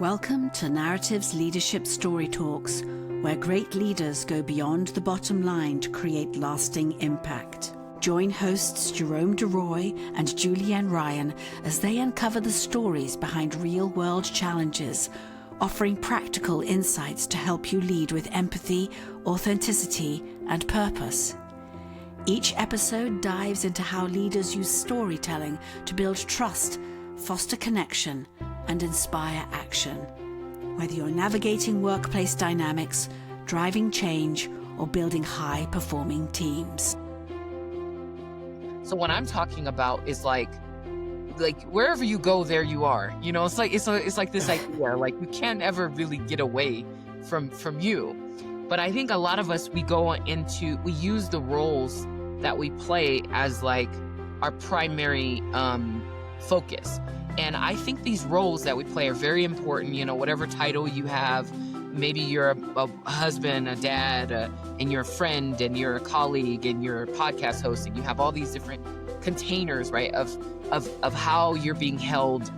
Welcome to Narativ's Leadership Story Talks, where great leaders go beyond the bottom line to create lasting impact. Join hosts Jerome and Julienne Ryan as they uncover the stories behind real-world challenges, offering practical insights to help you lead with empathy, authenticity, and purpose. Each episode dives into how leaders use storytelling to build trust, foster connection, and inspire action. Whether you're navigating workplace dynamics, driving change, or building high-performing teams. So what I'm talking about is like wherever you go, there you are. You know, it's like this idea, like you can't ever really get away from you. But I think a lot of us, we use the roles that we play as like our primary focus. And I think these roles that we play are very important. You know, whatever title you have, maybe you're a husband, a dad, and you're a friend, and you're a colleague, and you're a podcast host, and you have all these different containers, right, of how you're being held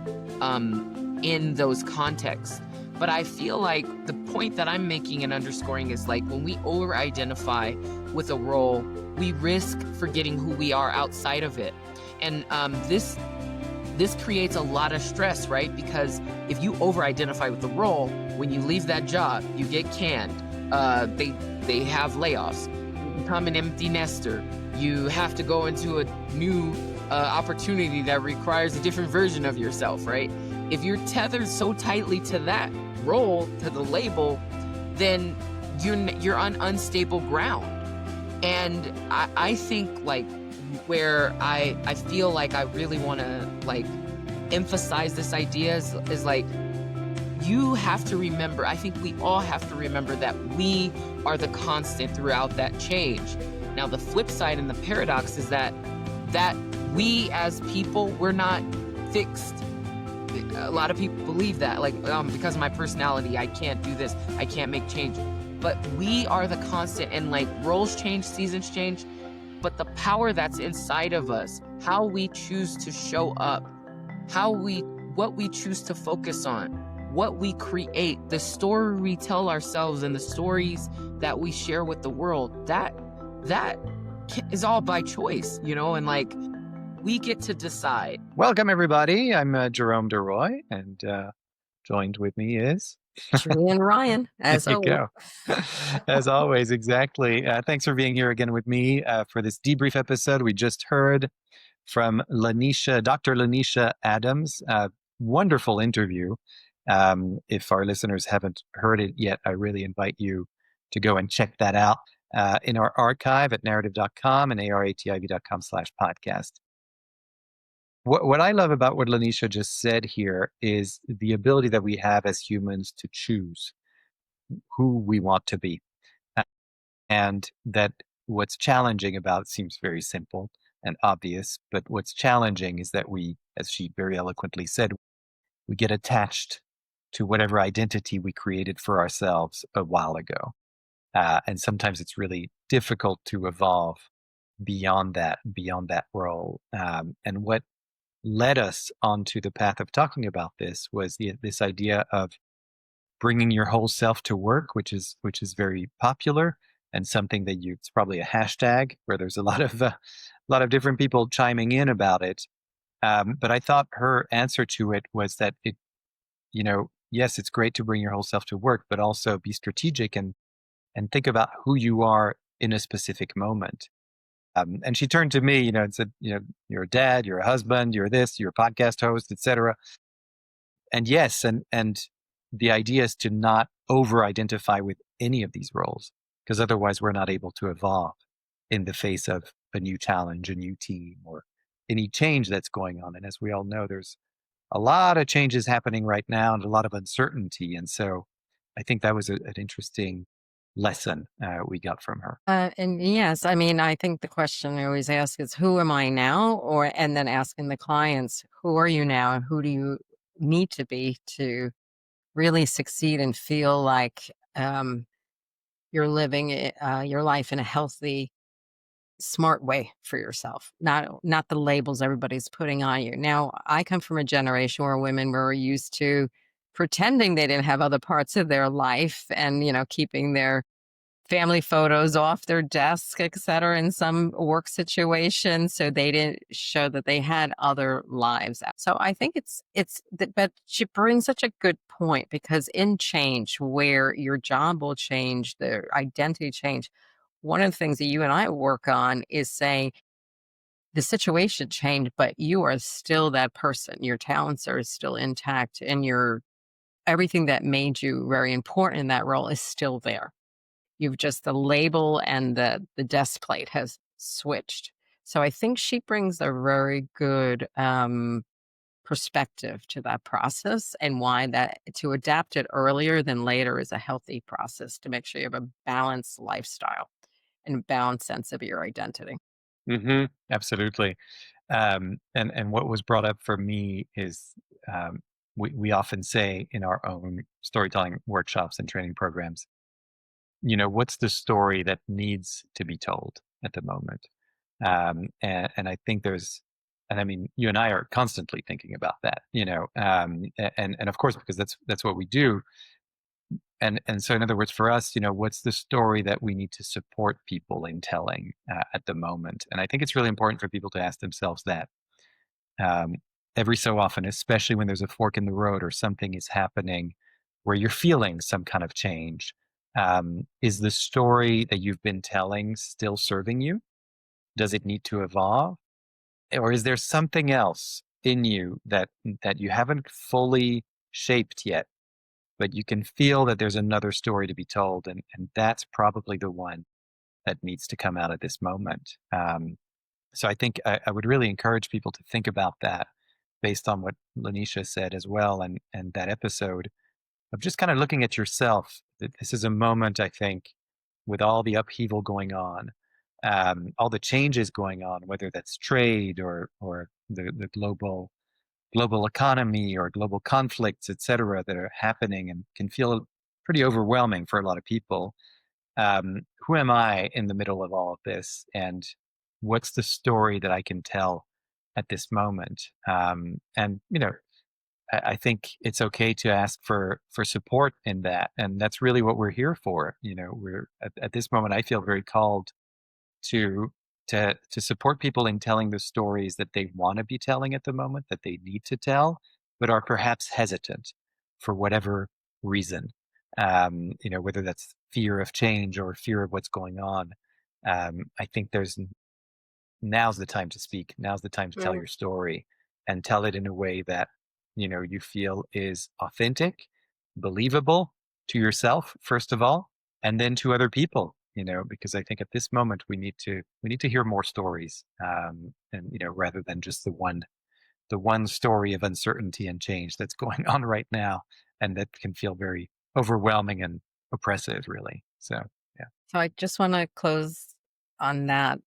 in those contexts. But I feel like the point that I'm making and underscoring is like when we over-identify with a role, we risk forgetting who we are outside of it. And this creates a lot of stress, right? Because if you over-identify with the role, when you leave that job, you get canned. They have layoffs. You become an empty nester. You have to go into a new opportunity that requires a different version of yourself, right? If you're tethered so tightly to that role, to the label, then you're on unstable ground. And I think like where I feel like I really want to like emphasize this idea is like you have to remember, I think we all have to remember that we are the constant throughout that change. Now the flip side and the paradox is that we as people, we're not fixed. A lot of people believe that like because of my personality I can't do this, I can't make change. But we are the constant, and like roles change, seasons change, but the power that's inside of us, how we choose to show up, what we choose to focus on, what we create, the story we tell ourselves and the stories that we share with the world, that is all by choice, you know, and like we get to decide. Welcome everybody. I'm Jerome and joined with me is Julienne Ryan, as always. Go. As always, exactly. Thanks for being here again with me for this debrief episode. We just heard from Dr. LaNysha Adams. Wonderful interview. If our listeners haven't heard it yet, I really invite you to go and check that out in our archive at narativ.com and arativ.com/podcast. What I love about what LaNysha just said here is the ability that we have as humans to choose who we want to be. And that what's challenging about it seems very simple and obvious, but what's challenging is that we, as she very eloquently said, we get attached to whatever identity we created for ourselves a while ago. And sometimes it's really difficult to evolve beyond that role. And what led us onto the path of talking about this was this idea of bringing your whole self to work, which is very popular and something that it's probably a hashtag where there's a lot of different people chiming in about it. But I thought her answer to it was that yes, it's great to bring your whole self to work, but also be strategic and think about who you are in a specific moment. And she turned to me, and said, you're a dad, you're a husband, you're this, you're a podcast host, etc. And yes, and the idea is to not over-identify with any of these roles, because otherwise we're not able to evolve in the face of a new challenge, a new team, or any change that's going on. And as we all know, there's a lot of changes happening right now and a lot of uncertainty. And so I think that was an interesting lesson we got from her. And yes, I mean, I think the question I always ask is, who am I now? And then asking the clients, who are you now? And who do you need to be to really succeed and feel like you're living your life in a healthy, smart way for yourself, not the labels everybody's putting on you. Now, I come from a generation where women were used to pretending they didn't have other parts of their life and, keeping their family photos off their desk, et cetera, in some work situation. So they didn't show that they had other lives. So I think but she brings such a good point, because in change, where your job will change, the identity change, one of the things that you and I work on is saying the situation changed, but you are still that person. Your talents are still intact, and everything that made you very important in that role is still there. You've just, the label and the desk plate has switched. So I think she brings a very good perspective to that process, and why that to adapt it earlier than later is a healthy process to make sure you have a balanced lifestyle and a balanced sense of your identity. Absolutely. And what was brought up for me is, we often say in our own storytelling workshops and training programs, what's the story that needs to be told at the moment? And I think and I mean, you and I are constantly thinking about that, and of course, because that's what we do. And so, in other words, for us, what's the story that we need to support people in telling at the moment? And I think it's really important for people to ask themselves that, um, every so often, especially when there's a fork in the road or something is happening where you're feeling some kind of change. Is the story that you've been telling still serving you? Does it need to evolve? Or is there something else in you that you haven't fully shaped yet, but you can feel that there's another story to be told, and that's probably the one that needs to come out at this moment. So I think I would really encourage people to think about that, based on what LaNysha said as well, and that episode of just kind of looking at yourself. This is a moment, I think, with all the upheaval going on, all the changes going on, whether that's trade or the global economy or global conflicts, et cetera, that are happening and can feel pretty overwhelming for a lot of people. Who am I in the middle of all of this? And what's the story that I can tell at this moment? And I think it's okay to ask for support in that, and that's really what we're here for. We're at this moment. I feel very called to to support people in telling the stories that they want to be telling at the moment, that they need to tell, but are perhaps hesitant for whatever reason. Whether that's fear of change or fear of what's going on. I think now's the time to speak. Now's the time to tell Mm. your story, and tell it in a way that you feel is authentic, believable to yourself first of all, and then to other people. Because I think at this moment we need to hear more stories, and rather than just the one story of uncertainty and change that's going on right now, and that can feel very overwhelming and oppressive, really. So yeah. So I just want to close on that.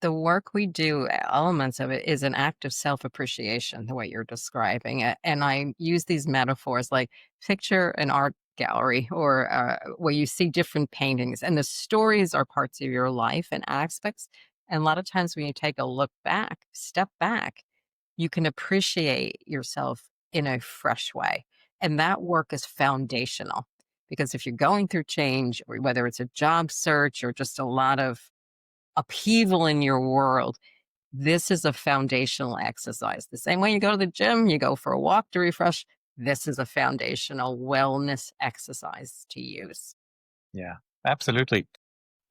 The work we do, elements of it, is an act of self-appreciation, the way you're describing it. And I use these metaphors like, picture an art gallery, or where you see different paintings, and the stories are parts of your life and aspects. And a lot of times when you take a step back, you can appreciate yourself in a fresh way. And that work is foundational, because if you're going through change, or whether it's a job search or just a lot of upheaval in your world, this is a foundational exercise. The same way you go to the gym, you go for a walk to refresh, this is a foundational wellness exercise to use. Yeah, absolutely.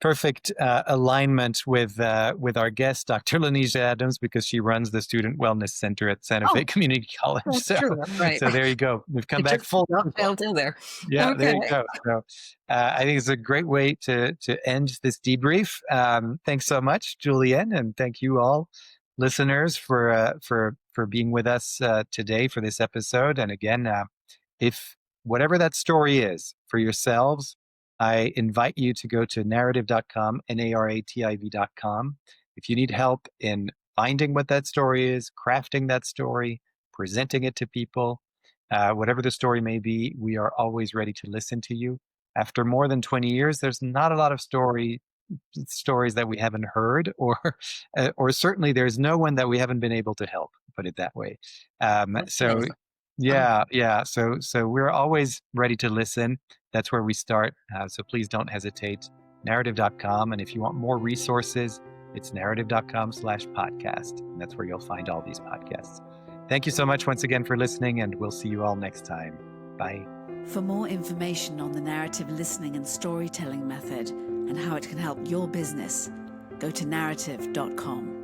Perfect alignment with our guest, Dr. LaNysha Adams, because she runs the Student Wellness Center at Santa Fe Oh, Community College. that's So, true. That's right. so there you go. We've come It back just full. failed in there. Yeah, there Okay. you go. So, I think it's a great way to end this debrief. Thanks so much, Julienne, and thank you all, listeners, for being with us today for this episode. And again, if whatever that story is for yourselves, I invite you to go to narativ.com, narativ.com. If you need help in finding what that story is, crafting that story, presenting it to people, whatever the story may be, we are always ready to listen to you. After more than 20 years, there's not a lot of stories that we haven't heard, or certainly there's no one that we haven't been able to help. Put it that way. That's So amazing. Yeah. So we're always ready to listen. That's where we start. So please don't hesitate. Narativ.com. And if you want more resources, it's narativ.com/podcast. And that's where you'll find all these podcasts. Thank you so much once again for listening, and we'll see you all next time. Bye. For more information on the narrative listening and storytelling method and how it can help your business, go to narativ.com.